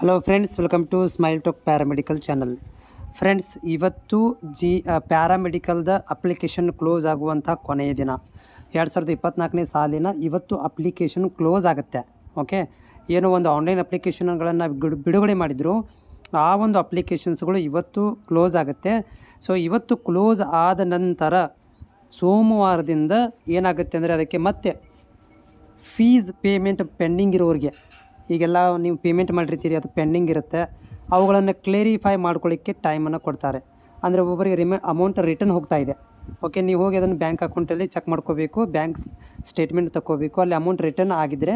Hello friends, welcome to smile talk paramedical channel. Friends, ಇವತ್ತು ಪ್ಯಾರಾಮೆಡಿಕಲ್ದ application close ಆಗುವಂಥ ಕೊನೆಯ ದಿನ. 2024ನೇ ಸಾಲಿನ ಇವತ್ತು ಅಪ್ಲಿಕೇಶನ್ ಕ್ಲೋಸ್ ಆಗುತ್ತೆ. ಓಕೆ, ಏನೋ ಒಂದು ಆನ್ಲೈನ್ ಅಪ್ಲಿಕೇಶನ್ಗಳನ್ನು ಬಿಡುಗಡೆ ಮಾಡಿದರು, ಆ ಒಂದು ಅಪ್ಲಿಕೇಶನ್ಸ್ಗಳು ಇವತ್ತು ಕ್ಲೋಸ್ ಆಗುತ್ತೆ. ಸೊ ಇವತ್ತು ಕ್ಲೋಸ್ ಆದ ನಂತರ ಸೋಮವಾರದಿಂದ ಏನಾಗುತ್ತೆ ಅಂದರೆ ಅದಕ್ಕೆ ಮತ್ತೆ ಫೀಸ್ ಪೇಮೆಂಟ್ ಪೆಂಡಿಂಗ್ ಇರೋರಿಗೆ, ಈಗೆಲ್ಲ ನೀವು ಪೇಮೆಂಟ್ ಮಾಡಿರ್ತೀರಿ, ಅದು ಪೆಂಡಿಂಗ್ ಇರುತ್ತೆ, ಅವುಗಳನ್ನು ಕ್ಲೇರಿಫೈ ಮಾಡ್ಕೊಳ್ಳಿಕ್ಕೆ ಟೈಮನ್ನು ಕೊಡ್ತಾರೆ. ಅಂದರೆ ಒಬ್ಬೊಬ್ಬರಿಗೆ ಅಮೌಂಟ್ ರಿಟರ್ನ್ ಹೋಗ್ತಾ ಇದೆ. ಓಕೆ, ನೀವು ಹೋಗಿ ಅದನ್ನು ಬ್ಯಾಂಕ್ ಅಕೌಂಟಲ್ಲಿ ಚೆಕ್ ಮಾಡ್ಕೋಬೇಕು, ಬ್ಯಾಂಕ್ ಸ್ಟೇಟ್ಮೆಂಟ್ ತಗೋಬೇಕು, ಅಲ್ಲಿ ಅಮೌಂಟ್ ರಿಟರ್ನ್ ಆಗಿದ್ದರೆ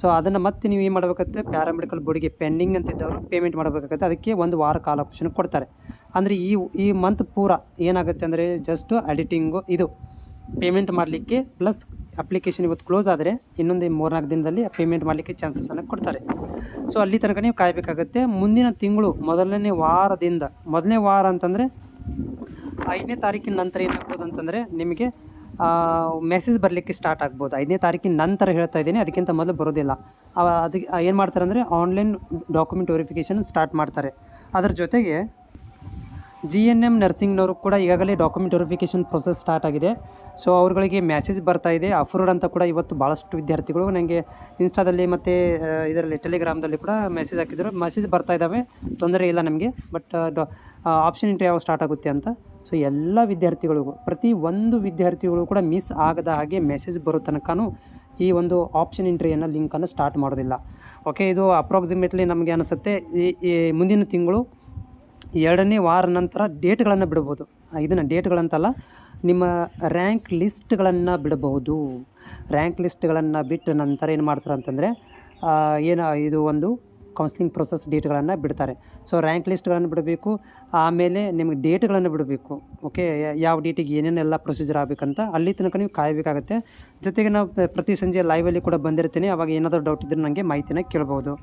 ಸೊ ಅದನ್ನು ಮತ್ತೆ ನೀವು ಏನು ಮಾಡಬೇಕಾಗುತ್ತೆ, ಪ್ಯಾರಾಮೆಡಿಕಲ್ ಬೋರ್ಡಿಗೆ ಪೆಂಡಿಂಗ್ ಅಂತಿದ್ದವರು ಪೇಮೆಂಟ್ ಮಾಡಬೇಕಾಗುತ್ತೆ. ಅದಕ್ಕೆ 1 ವಾರ ಕಾಲಾವಕಾಶ ಕೊಡ್ತಾರೆ. ಅಂದರೆ ಈ ಮಂತ್ ಪೂರ ಏನಾಗುತ್ತೆ ಅಂದರೆ ಜಸ್ಟ್ ಎಡಿಟಿಂಗು ಇದು ಪೇಮೆಂಟ್ ಮಾಡಲಿಕ್ಕೆ ಪ್ಲಸ್ ಅಪ್ಲಿಕೇಶನ್ ಇವತ್ತು ಕ್ಲೋಸ್ ಆದರೆ ಇನ್ನೊಂದು 3-4 ದಿನದಲ್ಲಿ ಪೇಮೆಂಟ್ ಮಾಡಲಿಕ್ಕೆ ಚಾನ್ಸಸನ್ನು ಕೊಡ್ತಾರೆ. ಸೊ ಅಲ್ಲಿ ತನಕ ನೀವು ಕಾಯಬೇಕಾಗುತ್ತೆ. ಮುಂದಿನ ತಿಂಗಳು ಮೊದಲನೇ ವಾರ ಅಂತಂದರೆ 5ನೇ ತಾರೀಕಿನ ನಂತರ ಏನಾಗ್ಬೋದು ಅಂತಂದರೆ ನಿಮಗೆ ಮೆಸೇಜ್ ಬರಲಿಕ್ಕೆ ಸ್ಟಾರ್ಟ್ ಆಗ್ಬೋದು. 5ನೇ ತಾರೀಕಿನ ನಂತರ ಹೇಳ್ತಾ ಇದ್ದೀನಿ, ಅದಕ್ಕಿಂತ ಮೊದಲು ಬರೋದಿಲ್ಲ. ಅದಕ್ಕೆ ಏನು ಮಾಡ್ತಾರೆ ಅಂದರೆ ಆನ್ಲೈನ್ ಡಾಕ್ಯುಮೆಂಟ್ ವೆರಿಫಿಕೇಷನ್ ಸ್ಟಾರ್ಟ್ ಮಾಡ್ತಾರೆ. ಅದರ ಜೊತೆಗೆ GNM ನರ್ಸಿಂಗ್ನವರು ಕೂಡ ಈಗಾಗಲೇ ಡಾಕ್ಯುಮೆಂಟ್ ವೆರಿಫಿಕೇಷನ್ ಪ್ರೊಸೆಸ್ ಸ್ಟಾರ್ಟ್ ಆಗಿದೆ. ಸೊ ಅವ್ರುಗಳಿಗೆ ಮೆಸೇಜ್ ಬರ್ತಾ ಇದೆ ಅಪ್ರೂವ್ಡ್ ಅಂತ ಕೂಡ. ಇವತ್ತು ಭಾಳಷ್ಟು ವಿದ್ಯಾರ್ಥಿಗಳು ನನಗೆ ಇನ್ಸ್ಟಾದಲ್ಲಿ ಮತ್ತು ಇದರಲ್ಲಿ ಟೆಲಿಗ್ರಾಮ್ದಲ್ಲಿ ಕೂಡ ಮೆಸೇಜ್ ಹಾಕಿದ್ರು. ಮೆಸೇಜ್ ಬರ್ತಾ ಇದ್ದಾವೆ, ತೊಂದರೆ ಇಲ್ಲ ನಮಗೆ, ಬಟ್ ಆಪ್ಷನ್ ಎಂಟ್ರಿ ಯಾವಾಗ ಸ್ಟಾರ್ಟ್ ಆಗುತ್ತೆ ಅಂತ. ಸೊ ಎಲ್ಲ ವಿದ್ಯಾರ್ಥಿಗಳಿಗೂ, ಪ್ರತಿ ಒಂದು ವಿದ್ಯಾರ್ಥಿಗಳು ಕೂಡ ಮಿಸ್ ಆಗದ ಹಾಗೆ ಮೆಸೇಜ್ ಬರೋ ತನಕನೂ ಈ ಒಂದು ಆಪ್ಷನ್ ಎಂಟ್ರಿಯನ್ನು ಲಿಂಕನ್ನು ಸ್ಟಾರ್ಟ್ ಮಾಡೋದಿಲ್ಲ. ಓಕೆ, ಇದು ಅಪ್ರಾಕ್ಸಿಮೇಟ್ಲಿ ನಮಗೆ ಅನಿಸುತ್ತೆ ಈ ಮುಂದಿನ ತಿಂಗಳು 2ನೇ ವಾರ ನಂತರ ಡೇಟ್ಗಳನ್ನು ಬಿಡ್ಬೋದು. ಇದನ್ನು ಡೇಟ್ಗಳಂತಲ್ಲ, ನಿಮ್ಮ ರ್ಯಾಂಕ್ ಲಿಸ್ಟ್ಗಳನ್ನು ಬಿಡಬಹುದು. ರ್ಯಾಂಕ್ ಲಿಸ್ಟ್ಗಳನ್ನು ಬಿಟ್ಟ ನಂತರ ಏನು ಮಾಡ್ತಾರೆ ಅಂತಂದರೆ ಇದು ಒಂದು ಕೌನ್ಸ್ಲಿಂಗ್ ಪ್ರೊಸೆಸ್ ಡೇಟ್ಗಳನ್ನು ಬಿಡ್ತಾರೆ. ಸೊ ರ್ಯಾಂಕ್ ಲಿಸ್ಟ್ಗಳನ್ನು ಬಿಡಬೇಕು, ಆಮೇಲೆ ನಿಮಗೆ ಡೇಟ್ಗಳನ್ನು ಬಿಡಬೇಕು. ಓಕೆ, ಯಾವ ಡೇಟಿಗೆ ಏನೇನೆಲ್ಲ ಪ್ರೊಸೀಜರ್ ಆಗಬೇಕಂತ ಅಲ್ಲಿ ತನಕ ನೀವು ಕಾಯಬೇಕಾಗುತ್ತೆ. ಜೊತೆಗೆ ನಾವು ಪ್ರತಿ ಸಂಜೆ ಲೈವಲ್ಲಿ ಕೂಡ ಬಂದಿರ್ತೀನಿ, ಅವಾಗ ಏನಾದರೂ ಡೌಟ್ ಇದ್ದರೆ ನನಗೆ ಮಾಹಿತಿನ ಕೇಳ್ಬೋದು.